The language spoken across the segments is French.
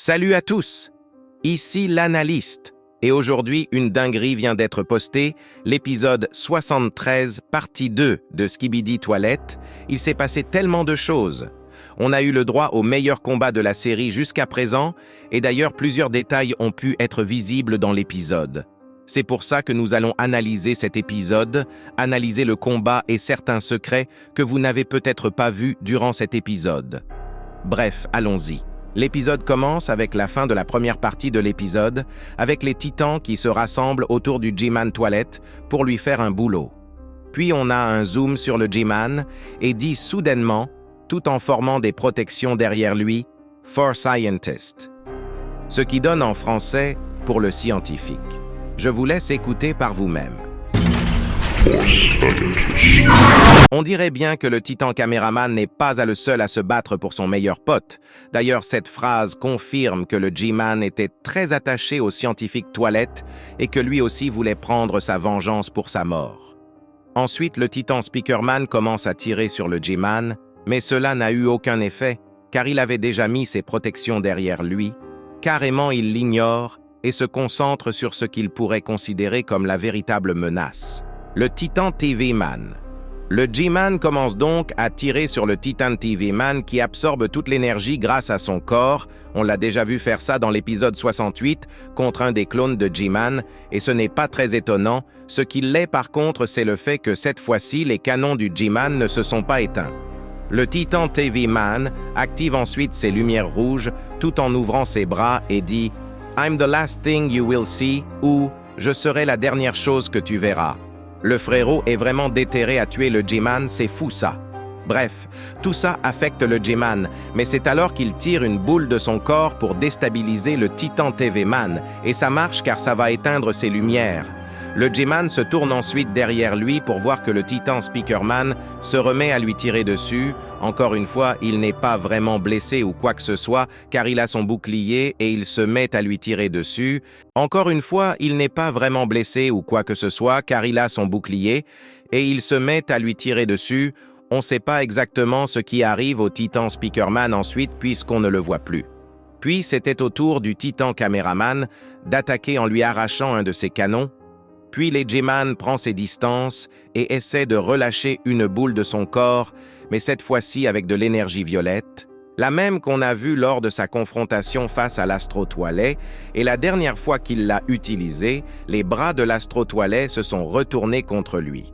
Salut à tous, ici l'analyste, et aujourd'hui une dinguerie vient d'être postée, l'épisode 73, partie 2 de Skibidi Toilette. Il s'est passé tellement de choses. On a eu le droit au meilleur combat de la série jusqu'à présent, et d'ailleurs plusieurs détails ont pu être visibles dans l'épisode. C'est pour ça que nous allons analyser cet épisode, analyser le combat et certains secrets que vous n'avez peut-être pas vus durant cet épisode. Bref, allons-y. L'épisode commence avec la fin de la première partie de l'épisode, avec les titans qui se rassemblent autour du G-Man toilette pour lui faire un boulot. Puis on a un zoom sur le G-Man et dit soudainement, tout en formant des protections derrière lui, « For Scientist », ce qui donne en français « pour le scientifique ». Je vous laisse écouter par vous-même. On dirait bien que le titan caméraman n'est pas le seul à se battre pour son meilleur pote. D'ailleurs, cette phrase confirme que le G-Man était très attaché au scientifique toilette et que lui aussi voulait prendre sa vengeance pour sa mort. Ensuite, le titan Speakerman commence à tirer sur le G-Man, mais cela n'a eu aucun effet, car il avait déjà mis ses protections derrière lui. Carrément, il l'ignore et se concentre sur ce qu'il pourrait considérer comme la véritable menace. Le Titan TV-Man. Le G-Man commence donc à tirer sur le Titan TV-Man qui absorbe toute l'énergie grâce à son corps. On l'a déjà vu faire ça dans l'épisode 68 contre un des clones de G-Man, et ce n'est pas très étonnant. Ce qui l'est par contre, c'est le fait que cette fois-ci, les canons du G-Man ne se sont pas éteints. Le Titan TV-Man active ensuite ses lumières rouges tout en ouvrant ses bras et dit « I'm the last thing you will see » ou « Je serai la dernière chose que tu verras ». Le frérot est vraiment déterré à tuer le G-Man, c'est fou ça. Bref, tout ça affecte le G-Man, mais c'est alors qu'il tire une boule de son corps pour déstabiliser le Titan TV-Man, et ça marche car ça va éteindre ses lumières. Le G-Man se tourne ensuite derrière lui pour voir que le Titan Speakerman se remet à lui tirer dessus. Encore une fois, il n'est pas vraiment blessé ou quoi que ce soit, car il a son bouclier et il se met à lui tirer dessus. Encore une fois, il n'est pas vraiment blessé ou quoi que ce soit, car il a son bouclier et il se met à lui tirer dessus. On ne sait pas exactement ce qui arrive au Titan Speakerman ensuite, puisqu'on ne le voit plus. Puis, c'était au tour du Titan Caméraman d'attaquer en lui arrachant un de ses canons. Puis le G-Man prend ses distances et essaie de relâcher une boule de son corps, mais cette fois-ci avec de l'énergie violette, la même qu'on a vue lors de sa confrontation face à l'Astro-Toilet, et la dernière fois qu'il l'a utilisée, les bras de l'Astro-Toilet se sont retournés contre lui.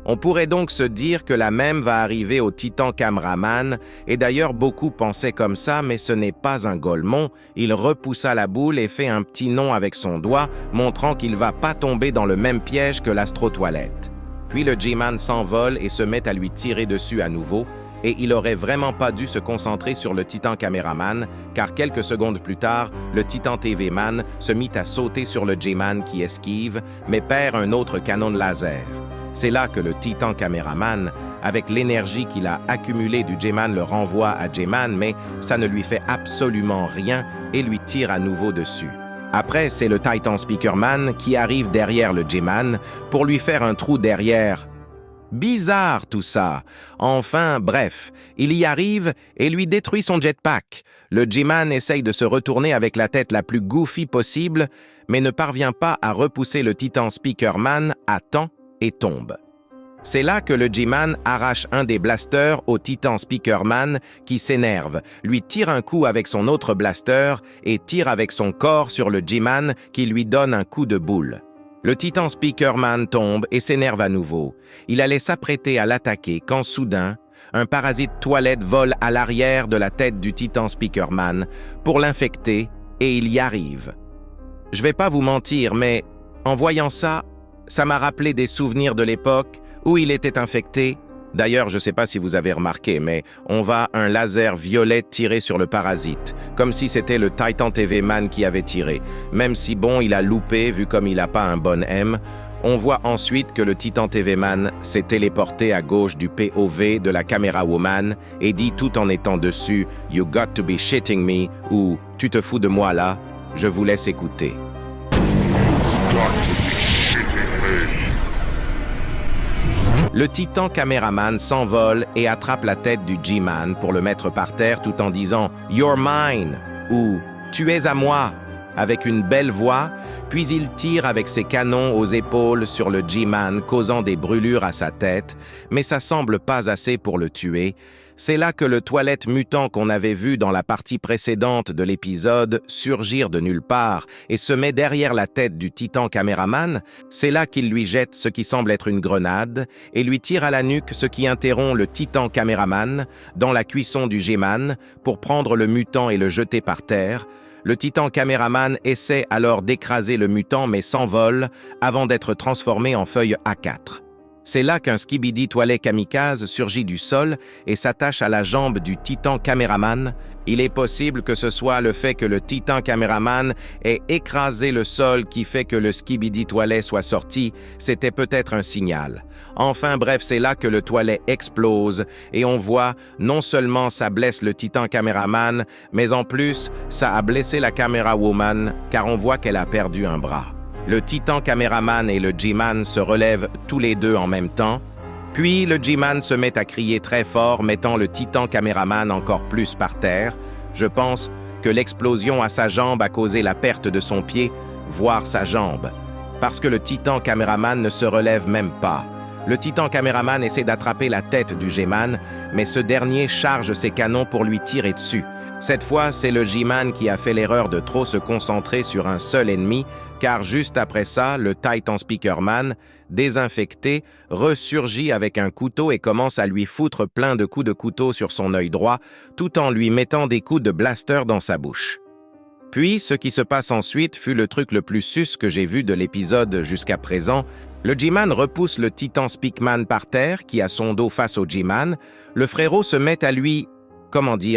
On pourrait donc se dire que la même va arriver au Titan Cameraman, et d'ailleurs beaucoup pensaient comme ça, mais ce n'est pas un golemon. Il repoussa la boule et fait un petit nom avec son doigt, montrant qu'il va pas tomber dans le même piège que l'Astro-Toilette. Puis le G-Man s'envole et se met à lui tirer dessus à nouveau, et il aurait vraiment pas dû se concentrer sur le Titan Cameraman, car quelques secondes plus tard, le Titan TV-Man se mit à sauter sur le G-Man qui esquive, mais perd un autre canon de laser. C'est là que le Titan Caméraman, avec l'énergie qu'il a accumulée du G-Man, le renvoie à G-Man, mais ça ne lui fait absolument rien et lui tire à nouveau dessus. Après, c'est le Titan Speakerman qui arrive derrière le G-Man pour lui faire un trou derrière. Bizarre tout ça. Enfin, bref, il y arrive et lui détruit son jetpack. Le G-Man essaye de se retourner avec la tête la plus goofy possible, mais ne parvient pas à repousser le Titan Speakerman à temps et tombe. C'est là que le G-Man arrache un des blasters au Titan Speakerman qui s'énerve, lui tire un coup avec son autre blaster et tire avec son corps sur le G-Man qui lui donne un coup de boule. Le Titan Speakerman tombe et s'énerve à nouveau. Il allait s'apprêter à l'attaquer quand soudain, un parasite toilette vole à l'arrière de la tête du Titan Speakerman pour l'infecter et il y arrive. Je vais pas vous mentir, mais en voyant ça, ça m'a rappelé des souvenirs de l'époque où il était infecté. D'ailleurs, je ne sais pas si vous avez remarqué, mais on voit un laser violet tirer sur le parasite, comme si c'était le Titan TV-Man qui avait tiré. Même si bon, il a loupé vu comme il n'a pas un bon M. On voit ensuite que le Titan TV-Man s'est téléporté à gauche du POV de la caméra woman et dit tout en étant dessus « You got to be shitting me » ou « Tu te fous de moi là ?» Je vous laisse écouter. Le Titan Caméraman s'envole et attrape la tête du G-Man pour le mettre par terre tout en disant « You're mine » ou « Tu es à moi !» avec une belle voix, puis il tire avec ses canons aux épaules sur le G-Man, causant des brûlures à sa tête, mais ça semble pas assez pour le tuer. C'est là que le toilette mutant qu'on avait vu dans la partie précédente de l'épisode surgir de nulle part et se met derrière la tête du titan caméraman. C'est là qu'il lui jette ce qui semble être une grenade et lui tire à la nuque, ce qui interrompt le titan caméraman dans la cuisson du G-Man pour prendre le mutant et le jeter par terre. Le titan caméraman essaie alors d'écraser le mutant mais s'envole avant d'être transformé en feuille A4. C'est là qu'un skibidi toilette kamikaze surgit du sol et s'attache à la jambe du titan caméraman. Il est possible que ce soit le fait que le titan caméraman ait écrasé le sol qui fait que le skibidi toilette soit sorti. C'était peut-être un signal. Enfin bref, c'est là que le toilette explose et on voit non seulement ça blesse le titan caméraman, mais en plus ça a blessé la caméra woman car on voit qu'elle a perdu un bras. Le titan caméraman et le G-Man se relèvent tous les deux en même temps, puis le G-Man se met à crier très fort, mettant le titan caméraman encore plus par terre. Je pense que l'explosion à sa jambe a causé la perte de son pied, voire sa jambe, parce que le titan caméraman ne se relève même pas. Le titan caméraman essaie d'attraper la tête du G-Man, mais ce dernier charge ses canons pour lui tirer dessus. Cette fois, c'est le G-Man qui a fait l'erreur de trop se concentrer sur un seul ennemi, car juste après ça, le Titan Speakerman, désinfecté, ressurgit avec un couteau et commence à lui foutre plein de coups de couteau sur son œil droit, tout en lui mettant des coups de blaster dans sa bouche. Puis, ce qui se passe ensuite fut le truc le plus sus que j'ai vu de l'épisode jusqu'à présent. Le G-Man repousse le Titan Speakman par terre, qui a son dos face au G-Man. Le frérot se met à lui,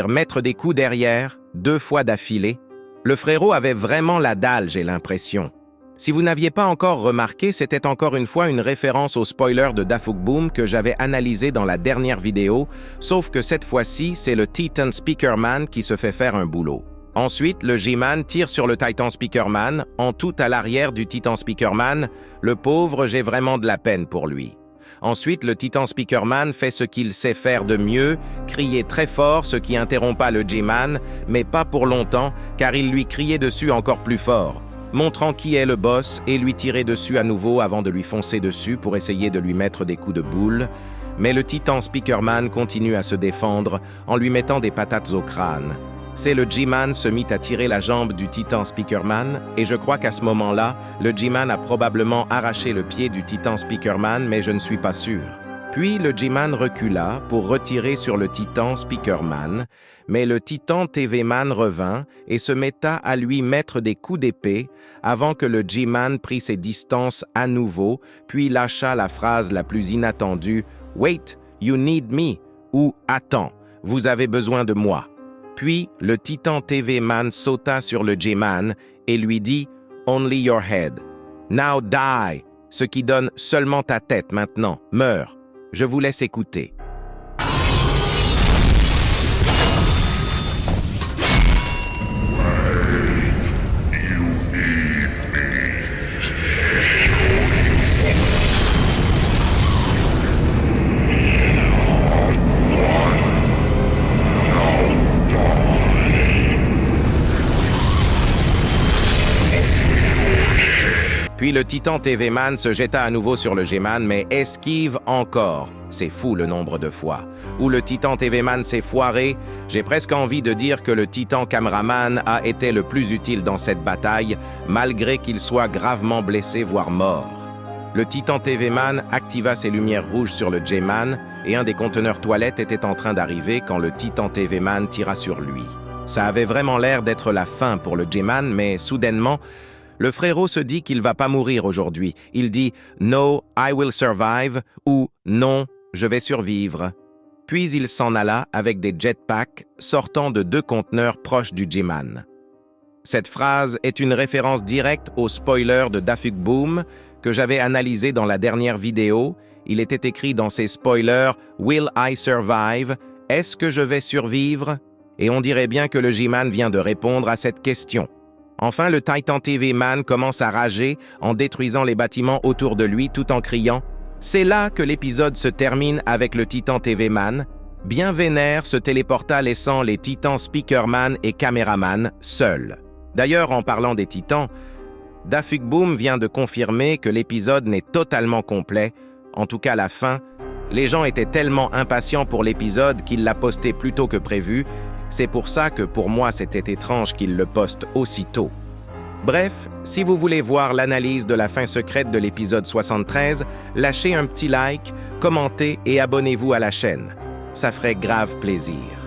mettre des coups derrière, 2 fois d'affilée. Le frérot avait vraiment la dalle, j'ai l'impression. Si vous n'aviez pas encore remarqué, c'était encore une fois une référence au spoiler de Dafuk Boom que j'avais analysé dans la dernière vidéo, sauf que cette fois-ci, c'est le Titan Speakerman qui se fait faire un boulot. Ensuite, le G-Man tire sur le Titan Speakerman, en tout à l'arrière du Titan Speakerman. Le pauvre, j'ai vraiment de la peine pour lui. Ensuite, le Titan Speakerman fait ce qu'il sait faire de mieux, crier très fort, ce qui interrompa le G-Man, mais pas pour longtemps, car il lui criait dessus encore plus fort, montrant qui est le boss et lui tirer dessus à nouveau avant de lui foncer dessus pour essayer de lui mettre des coups de boule. Mais le Titan Speakerman continue à se défendre en lui mettant des patates au crâne. C'est le G-Man se mit à tirer la jambe du Titan Speakerman, et je crois qu'à ce moment-là, le G-Man a probablement arraché le pied du Titan Speakerman, mais je ne suis pas sûr. Puis le G-Man recula pour retirer sur le Titan Speakerman, mais le Titan TV-Man revint et se metta à lui mettre des coups d'épée avant que le G-Man prît ses distances à nouveau, puis lâcha la phrase la plus inattendue « Wait, you need me » ou « Attends, vous avez besoin de moi ». Puis, le Titan TV-Man sauta sur le G-Man et lui dit « Only your head. Now die », ce qui donne seulement ta tête maintenant. Meurs. Je vous laisse écouter. Puis le Titan TV-Man se jeta à nouveau sur le G-Man, mais esquive encore. C'est fou le nombre de fois. Où le Titan TV-Man s'est foiré, j'ai presque envie de dire que le Titan Cameraman a été le plus utile dans cette bataille, malgré qu'il soit gravement blessé, voire mort. Le Titan TV-Man activa ses lumières rouges sur le G-Man, et un des conteneurs toilettes était en train d'arriver quand le Titan TV-Man tira sur lui. Ça avait vraiment l'air d'être la fin pour le G-Man, mais soudainement, le frérot se dit qu'il va pas mourir aujourd'hui. Il dit « No, I will survive » ou « Non, je vais survivre ». Puis il s'en alla avec des jetpacks sortant de 2 conteneurs proches du G-Man. Cette phrase est une référence directe au spoiler de Dafuk Boom que j'avais analysé dans la dernière vidéo. Il était écrit dans ces spoilers « Will I survive » « Est-ce que je vais survivre ?» Et on dirait bien que le G-Man vient de répondre à cette question. Enfin, le Titan TV-Man commence à rager en détruisant les bâtiments autour de lui tout en criant. C'est là que l'épisode se termine avec le Titan TV-Man. bien vénère se téléporta laissant les titans Speakerman et Caméraman seuls. D'ailleurs, en parlant des titans, Dafukboom vient de confirmer que l'épisode n'est totalement complet, en tout cas la fin. Les gens étaient tellement impatients pour l'épisode qu'il l'a posté plus tôt que prévu. C'est pour ça que pour moi c'était étrange qu'il le poste aussitôt. Bref, si vous voulez voir l'analyse de la fin secrète de l'épisode 73, lâchez un petit like, commentez et abonnez-vous à la chaîne. Ça ferait grave plaisir.